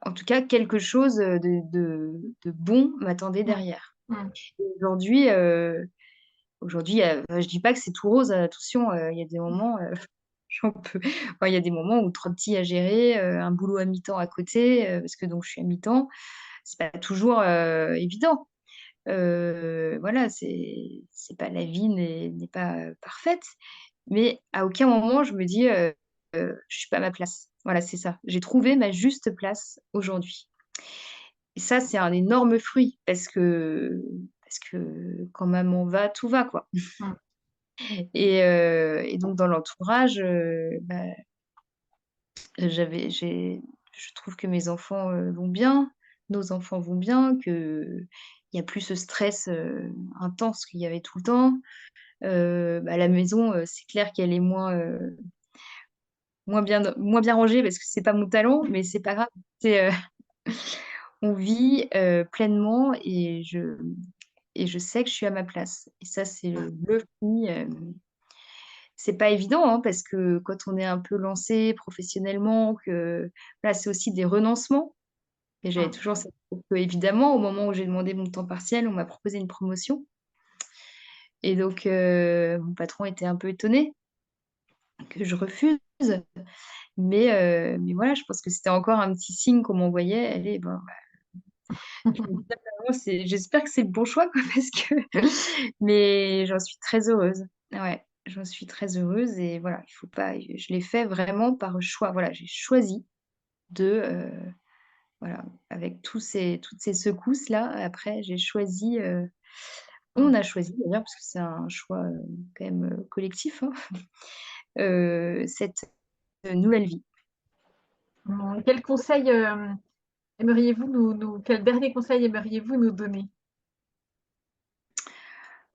Speaker 2: en tout cas, quelque chose, de bon m'attendait
Speaker 1: Mmh.
Speaker 2: derrière.
Speaker 1: Mmh.
Speaker 2: Et aujourd'hui, je dis pas que c'est tout rose, attention, il y a des moments, j'en peux enfin, il y a des moments où 3 petits à gérer, un boulot à mi-temps à côté, parce que donc je suis à mi-temps, c'est pas toujours, évident. Voilà, c'est pas la vie n'est pas, parfaite, mais à aucun moment je me dis, «Je suis pas à ma place». Voilà, c'est ça. J'ai trouvé ma juste place aujourd'hui. Et ça, c'est un énorme fruit parce que quand maman va, tout va, quoi.
Speaker 1: Mmh.
Speaker 2: Et donc dans l'entourage, bah, je trouve que mes enfants, vont bien, nos enfants vont bien, qu'il y a plus ce stress, intense qu'il y avait tout le temps. Bah, la maison, c'est clair qu'elle est moins bien rangée parce que c'est pas mon talent, mais c'est pas grave. C'est, on vit, pleinement et je sais que je suis à ma place et ça, c'est le fruit, c'est pas évident, hein, parce que quand on est un peu lancé professionnellement, que là, c'est aussi des renoncements et j'avais
Speaker 1: Mmh.
Speaker 2: toujours cette évidemment, au moment où j'ai demandé mon temps partiel, on m'a proposé une promotion et donc mon patron était un peu étonné que je refuse, mais voilà, je pense que c'était encore un petit signe qu'on m'envoyait: «Allez, ben». Je me disais vraiment j'espère que c'est le bon choix quoi parce que mais j'en suis très heureuse. Ouais, j'en suis très heureuse et voilà, il faut pas je l'ai fait vraiment par choix. Voilà, j'ai choisi de, voilà, avec toutes ces secousses-là, après j'ai choisi,
Speaker 1: Mmh.
Speaker 2: on a choisi d'ailleurs parce que c'est un choix, quand même, collectif, hein, cette, nouvelle vie.
Speaker 1: Mmh. Quel conseil, aimeriez-vous quel dernier conseil aimeriez-vous nous donner?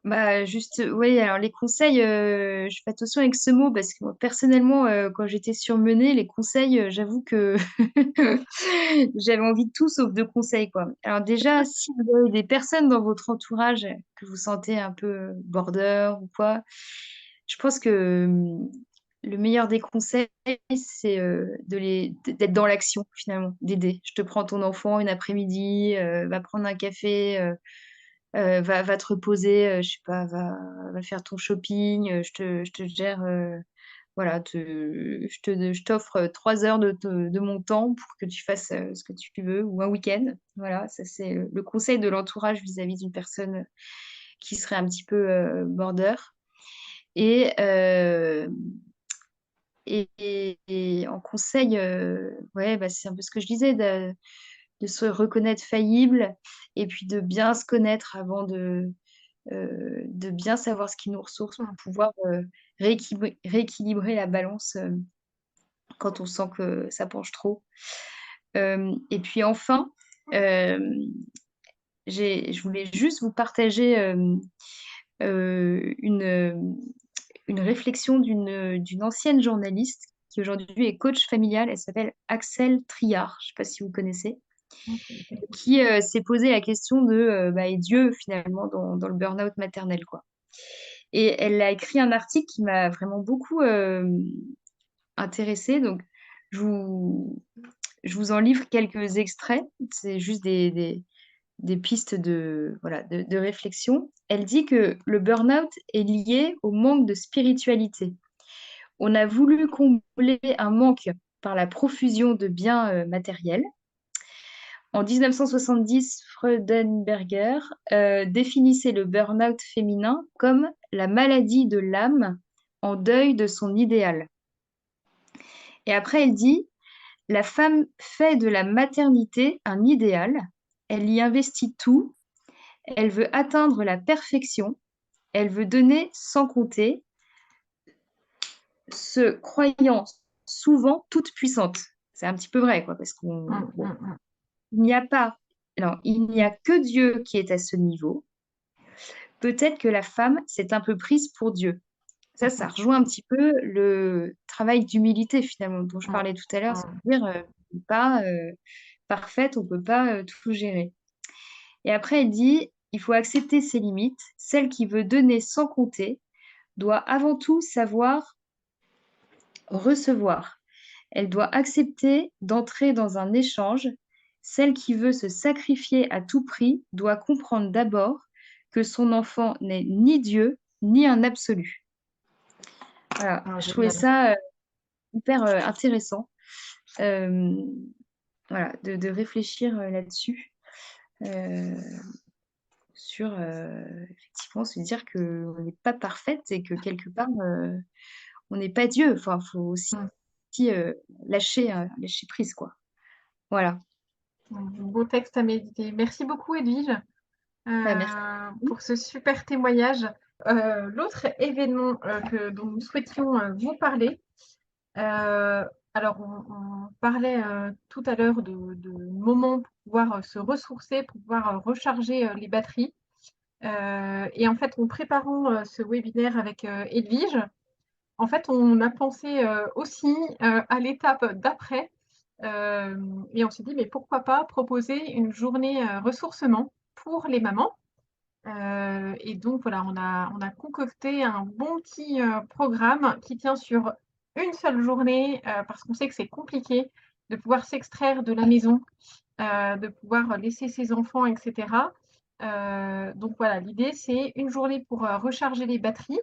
Speaker 2: Bah, juste, oui, alors les conseils, je fais attention avec ce mot parce que moi personnellement, quand j'étais surmenée, les conseils, j'avoue que j'avais envie de tout sauf de conseils, quoi. Alors déjà, si vous avez des personnes dans votre entourage que vous sentez un peu, border ou quoi, je pense que, le meilleur des conseils, c'est, d'être dans l'action finalement, d'aider. Je te prends ton enfant une après-midi, va prendre un café, va te reposer, je sais pas, va faire ton shopping, je te gère, voilà, je t'offre, 3 heures de mon temps pour que tu fasses, ce que tu veux ou un week-end. Voilà, ça c'est, le conseil de l'entourage vis-à-vis d'une personne, qui serait un petit peu, border et et en conseil, ouais, bah, c'est un peu ce que je disais de se reconnaître faillible et puis de bien se connaître avant de bien savoir ce qui nous ressource
Speaker 1: Mmh.
Speaker 2: pour pouvoir rééquilibrer la balance quand on sent que ça penche trop. Et puis enfin, euh, je voulais juste vous partager euh, une, euh, une réflexion d'une ancienne journaliste qui aujourd'hui est coach familial. Elle s'appelle Axel Triard, je ne sais pas si vous connaissez,
Speaker 1: OK.
Speaker 2: qui s'est posé la question de bah, et Dieu finalement dans le burn-out maternel, quoi. Et elle a écrit un article qui m'a vraiment beaucoup intéressée. Donc, je vous, je vous en livre quelques extraits. C'est juste des pistes voilà, de réflexion. Elle dit que le burn-out est lié au manque de spiritualité. On a voulu combler un manque par la profusion de biens matériels. En 1970, Freudenberger définissait le burn-out féminin comme la maladie de l'âme en deuil de son idéal. Et après, elle dit, la femme fait de la maternité un idéal, elle y investit tout, elle veut atteindre la perfection, elle veut donner sans compter, se croyant souvent toute puissante. C'est un petit peu vrai, quoi, parce
Speaker 1: Mmh,
Speaker 2: bon,
Speaker 1: mmh, mmh.
Speaker 2: il n'y a pas, non, il n'y a que Dieu qui est à ce niveau. Peut-être que la femme s'est un peu prise pour Dieu. Ça
Speaker 1: Mmh,
Speaker 2: rejoint un petit peu le travail d'humilité finalement dont je
Speaker 1: mmh,
Speaker 2: parlais tout à l'heure,
Speaker 1: mmh.
Speaker 2: c'est-à-dire on n'est pas parfaite, on ne peut pas tout gérer. Et après, elle dit, il faut accepter ses limites. Celle qui veut donner sans compter doit avant tout savoir recevoir. Elle doit accepter d'entrer dans un échange. Celle qui veut se sacrifier à tout prix doit comprendre d'abord que son enfant n'est ni Dieu ni un absolu. Voilà,
Speaker 1: Ah,
Speaker 2: je trouvais
Speaker 1: génial.
Speaker 2: ça hyper intéressant, euh, voilà, de réfléchir là-dessus, euh, sur effectivement se dire qu'on n'est pas parfaite et que quelque part on n'est pas Dieu. Enfin, faut aussi
Speaker 1: Mmh.
Speaker 2: lâcher prise, quoi. Voilà.
Speaker 1: Beau texte à méditer. Merci beaucoup, Edwige,
Speaker 2: Bah, merci.
Speaker 1: pour ce super témoignage. L'autre événement dont nous souhaitions vous parler, euh, alors on parlait tout à l'heure de moments pour pouvoir se ressourcer, pour pouvoir recharger les batteries. Et en fait, en préparant ce webinaire avec Edwige, en fait, on a pensé aussi à l'étape d'après. Et on s'est dit, mais pourquoi pas proposer une journée ressourcement pour les mamans. Et donc, voilà, on a concocté un bon petit programme qui tient sur une seule journée, parce qu'on sait que c'est compliqué de pouvoir s'extraire de la maison, de pouvoir laisser ses enfants, etc. Donc, voilà, l'idée, c'est une journée pour recharger les batteries.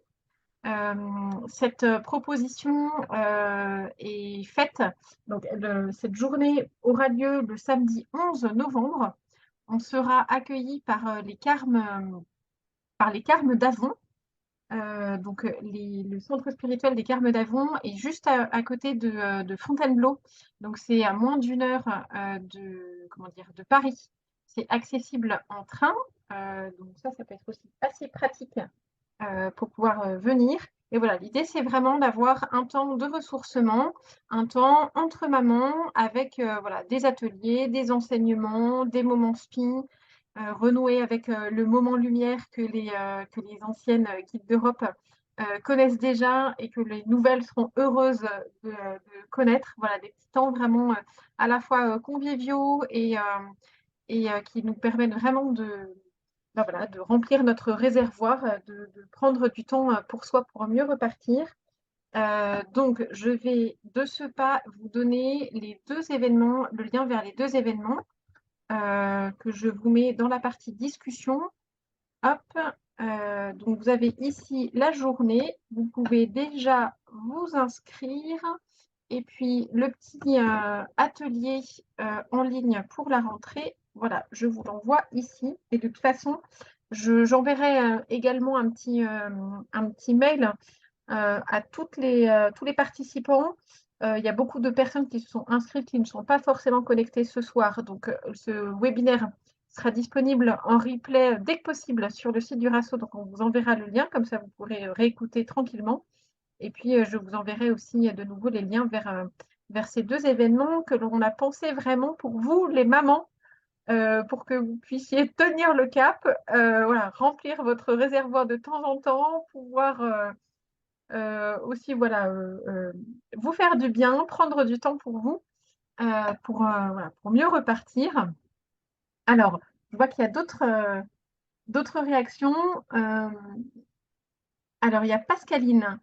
Speaker 1: Cette proposition est faite, donc cette journée aura lieu le samedi 11 novembre. On sera accueilli par les Carmes d'Avon. Donc le centre spirituel des Carmes d'Avon est juste à côté de Fontainebleau. Donc c'est à moins d'une heure de Paris. C'est accessible en train. Donc ça peut être aussi assez pratique pour pouvoir venir. Et voilà, l'idée, c'est vraiment d'avoir un temps de ressourcement, un temps entre mamans avec voilà, des ateliers, des enseignements, des moments spi, renouer avec le moment lumière que les anciennes guides d'Europe connaissent déjà et que les nouvelles seront heureuses de connaître. Voilà, des petits temps vraiment à la fois conviviaux et qui nous permettent vraiment ben voilà, de remplir notre réservoir, de prendre du temps pour soi pour mieux repartir. Donc, je vais de ce pas vous donner les deux événements, le lien vers les deux événements que je vous mets dans la partie discussion. Hop, donc vous avez ici la journée. Vous pouvez déjà vous inscrire. Et puis, le petit atelier en ligne pour la rentrée, voilà, je vous l'envoie ici. Et de toute façon, j'enverrai également un petit mail à tous les participants. Il y a beaucoup de personnes qui se sont inscrites qui ne sont pas forcément connectées ce soir. Donc, ce webinaire sera disponible en replay dès que possible sur le site du Rasso. Donc, on vous enverra le lien, comme ça vous pourrez réécouter tranquillement. Et puis, je vous enverrai aussi de nouveau les liens vers ces deux événements que l'on a pensé vraiment pour vous, les mamans, pour que vous puissiez tenir le cap, voilà, remplir votre réservoir de temps en temps, pouvoir aussi voilà, vous faire du bien, prendre du temps pour vous, voilà, pour mieux repartir. Alors, je vois qu'il y a d'autres réactions. Alors, il y a Pascaline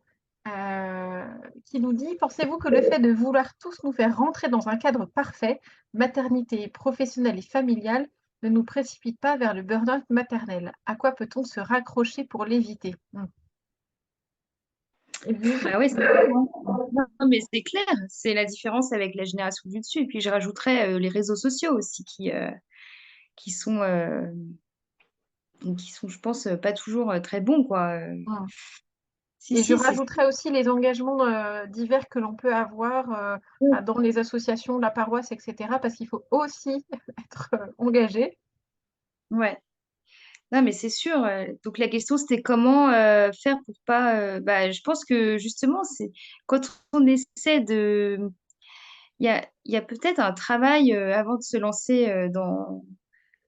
Speaker 1: qui nous dit: «Pensez-vous que le fait de vouloir tous nous faire rentrer dans un cadre parfait, maternité, professionnelle et familiale, ne nous précipite pas vers le burn-out maternel? À quoi peut-on se raccrocher pour l'éviter?» Edwige?
Speaker 2: Bah ouais, c'est clair, hein. Non, mais c'est clair, c'est la différence avec la génération du dessus. Et puis je rajouterais les réseaux sociaux aussi qui sont, je pense, pas toujours très bons, quoi.
Speaker 1: Mmh.
Speaker 2: Si,
Speaker 1: Et je
Speaker 2: si, c'est
Speaker 1: rajouterais aussi les engagements, divers que l'on peut avoir, dans les associations, la paroisse et cetera, parce qu'il faut aussi être, engagé.
Speaker 2: ouais. Non, mais c'est sûr. Donc la question, c'était comment faire pour pas. Bah, je pense que justement, c'est quand on essaie de. Il y a peut-être un travail avant de se lancer dans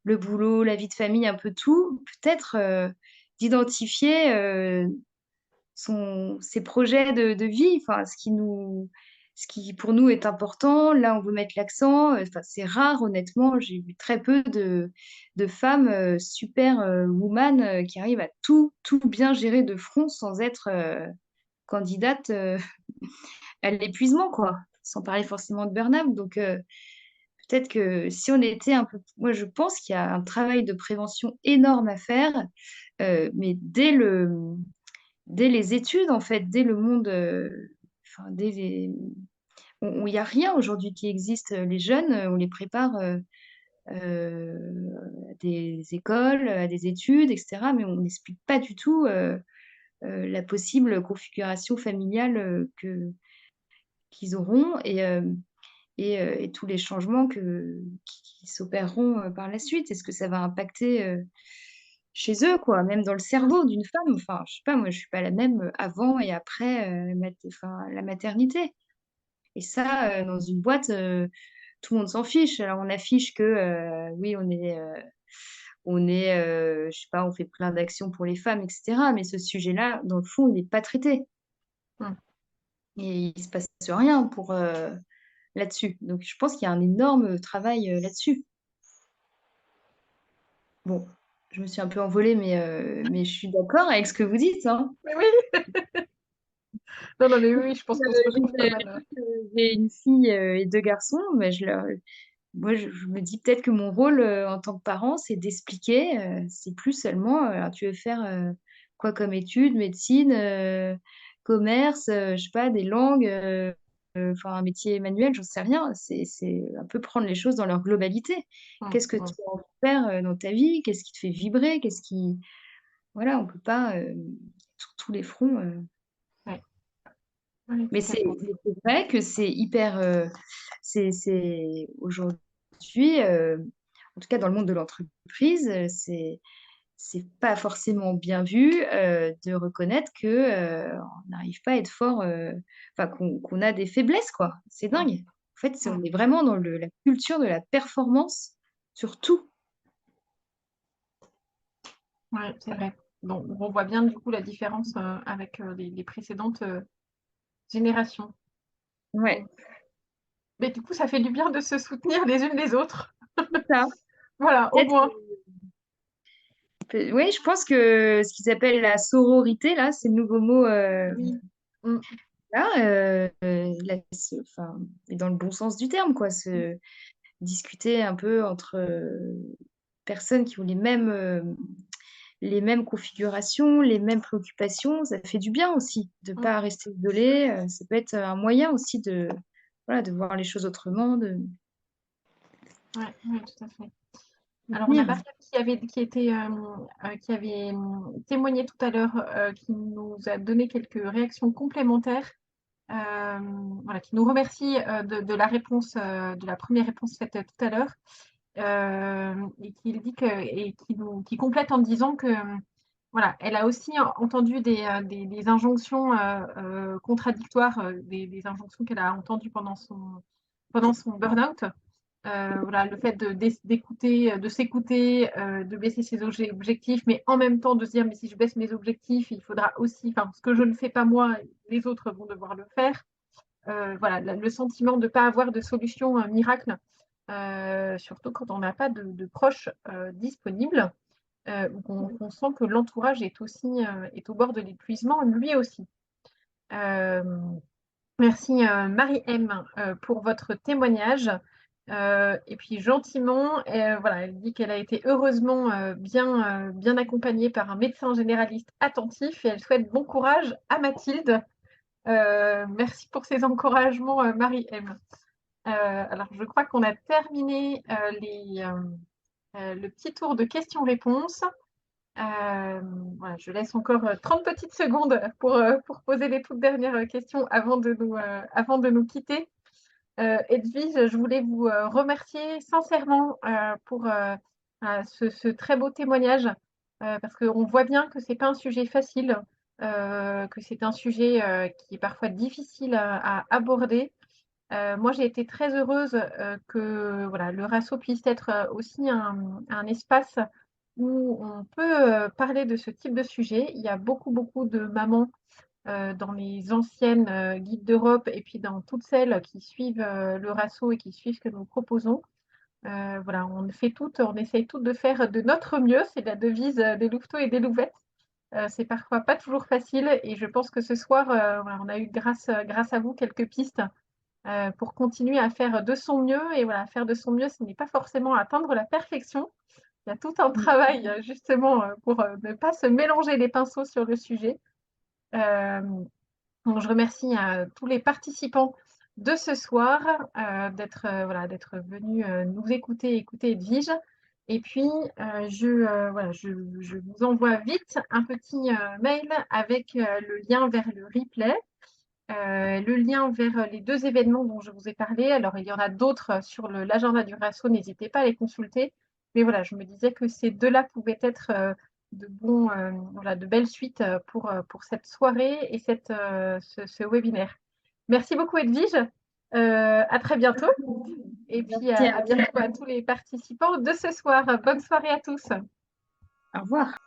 Speaker 2: le boulot, la vie de famille, un peu tout, peut-être d'identifier ses projets de vie, enfin, ce qui pour nous est important. Là, on veut mettre l'accent. Enfin, c'est rare, honnêtement. J'ai vu très peu de femmes super woman qui arrivent à tout bien gérer de front sans être candidate à l'épuisement, quoi. Sans parler forcément de burn-out. Donc, peut-être que si on était un peu. Moi, je pense qu'il y a un travail de prévention énorme à faire, mais dès les études, en fait, dès le monde, enfin, dès les il y a rien aujourd'hui qui existe. Les jeunes, on les prépare, à des écoles, à des études et cetera, mais on n'explique pas du tout, la possible configuration familiale, qu'ils auront et tous les changements qui s'opéreront, par la suite. Est-ce que ça va impacter, chez eux, quoi, même dans le
Speaker 1: Mmh.
Speaker 2: cerveau d'une femme? Enfin, je sais pas, moi, je suis pas la même, avant et après, la maternité et ça, dans une boîte, tout le monde s'en fiche. Alors on affiche que, oui, je sais pas, on fait plein d'actions pour les femmes et cetera, mais ce sujet-là, dans le fond, il n'est pas traité
Speaker 1: Mmh.
Speaker 2: et il se passe rien là-dessus. Donc je pense qu'il y a un énorme travail, là-dessus. Bon, je me suis un peu envolée, mais je suis d'accord avec ce que vous dites, hein.
Speaker 1: Oui, oui. Non, non, mais oui, oui, je pense qu'on se retrouve pas mal,
Speaker 2: J'ai une fille, et 2 garçons, mais moi, je me dis peut-être que mon rôle, en tant que parent, c'est d'expliquer, c'est plus seulement, alors tu veux faire, quoi comme études? Médecine, commerce, je sais pas, des langues, enfin un métier manuel, j'en sais rien. C'est un peu prendre les choses dans leur globalité.
Speaker 1: Mmh,
Speaker 2: Qu'est-ce que tu
Speaker 1: mmh.
Speaker 2: as envie de faire, dans ta vie? Qu'est-ce qui te fait vibrer? Voilà, on peut pas, sur tous les fronts,
Speaker 1: Ouais. Oui,
Speaker 2: mais
Speaker 1: tout à fait.
Speaker 2: c'est vrai que c'est hyper, c'est aujourd'hui, en tout cas dans le monde de l'entreprise, c'est pas forcément bien vu, de reconnaître que, on n'arrive pas à être fort, enfin qu'on a des faiblesses, quoi. C'est
Speaker 1: Mmh,
Speaker 2: dingue. En fait,
Speaker 1: mmh.
Speaker 2: on est vraiment dans la culture de la performance sur tout.
Speaker 1: Ouais, c'est vrai. Donc on voit bien du coup la différence, avec, les précédentes, générations.
Speaker 2: Ouais,
Speaker 1: Bon, mais du coup, ça fait du bien de se soutenir les unes les autres.
Speaker 2: c'est ça.
Speaker 1: Voilà, au
Speaker 2: Peut-être
Speaker 1: moins.
Speaker 2: oui, je pense que ce qu'ils appellent la sororité, là, c'est le nouveau mot,
Speaker 1: Oui. Mmh,
Speaker 2: là, enfin, et dans le bon sens du terme, quoi,
Speaker 1: mmh,
Speaker 2: se discuter un peu entre, personnes qui ont les mêmes configurations, les mêmes préoccupations, ça fait du bien aussi de
Speaker 1: mmh.
Speaker 2: pas rester isolé, ça peut être un moyen aussi voilà, de voir les choses autrement, de
Speaker 1: Ouais, ouais, tout à fait. Alors on a
Speaker 2: soutenir.
Speaker 1: Mariam qui avait, témoigné tout à l'heure, qui nous a donné quelques réactions complémentaires, voilà, qui nous remercie, de la réponse, de la première réponse faite, tout à l'heure. et qui complète en disant que voilà, elle a aussi entendu des injonctions contradictoires, des injonctions qu'elle a entendues pendant son burn-out. Voilà, le fait d'écouter, de s'écouter, de baisser ses objectifs, mais en même temps de se dire, mais si je baisse mes objectifs, il faudra aussi, enfin, ce que je ne fais pas moi, les autres vont devoir le faire. Voilà, le sentiment de ne pas avoir de solution miracle, surtout quand on n'a pas de proches disponibles, ou qu'on sent que l'entourage est aussi est au bord de l'épuisement, lui aussi. Euh, Merci Marie-M pour votre témoignage. Et puis gentiment, voilà, elle dit qu'elle a été heureusement bien accompagnée par un médecin généraliste attentif et elle souhaite bon courage à Mathilde. Merci pour ces encouragements, Marie-M. Alors, je crois qu'on a terminé le petit tour de questions-réponses. Voilà, je laisse encore 30 petites secondes pour poser les toutes dernières questions avant de nous quitter. Edwige, je voulais vous remercier sincèrement pour ce très beau témoignage, parce qu'on voit bien que ce n'est pas un sujet facile, que c'est un sujet qui est parfois difficile à aborder. Moi, j'ai été très heureuse que voilà, le RASO puisse être aussi un espace où on peut parler de ce type de sujet. Il y a beaucoup de mamans dans les anciennes guides d'Europe et puis dans toutes celles qui suivent le RASO et qui suivent ce que nous proposons. Voilà, on essaye toutes de faire de notre mieux. C'est la devise des louveteaux et des louvettes. C'est parfois pas toujours facile et je pense que ce soir, voilà, on a eu grâce à vous quelques pistes pour continuer à faire de son mieux. Et voilà, faire de son mieux, ce n'est pas forcément atteindre la perfection. Il y a tout un travail justement pour ne pas se mélanger les pinceaux sur le sujet. Euh, donc, je remercie tous les participants de ce soir voilà, d'être venus nous écouter Edwige. Et puis, voilà, je vous envoie vite un petit mail avec le lien vers le replay. Le lien vers les 2 événements dont je vous ai parlé. Alors, il y en a d'autres sur l'agenda du RASO, n'hésitez pas à les consulter. Mais voilà, je me disais que ces 2-là pouvaient être voilà, de belles suites pour cette soirée et ce webinaire. Merci beaucoup, Edwige. À très bientôt. Et puis,
Speaker 2: Merci
Speaker 1: à bientôt à tous les participants de ce soir. Bonne soirée à tous.
Speaker 2: Au revoir.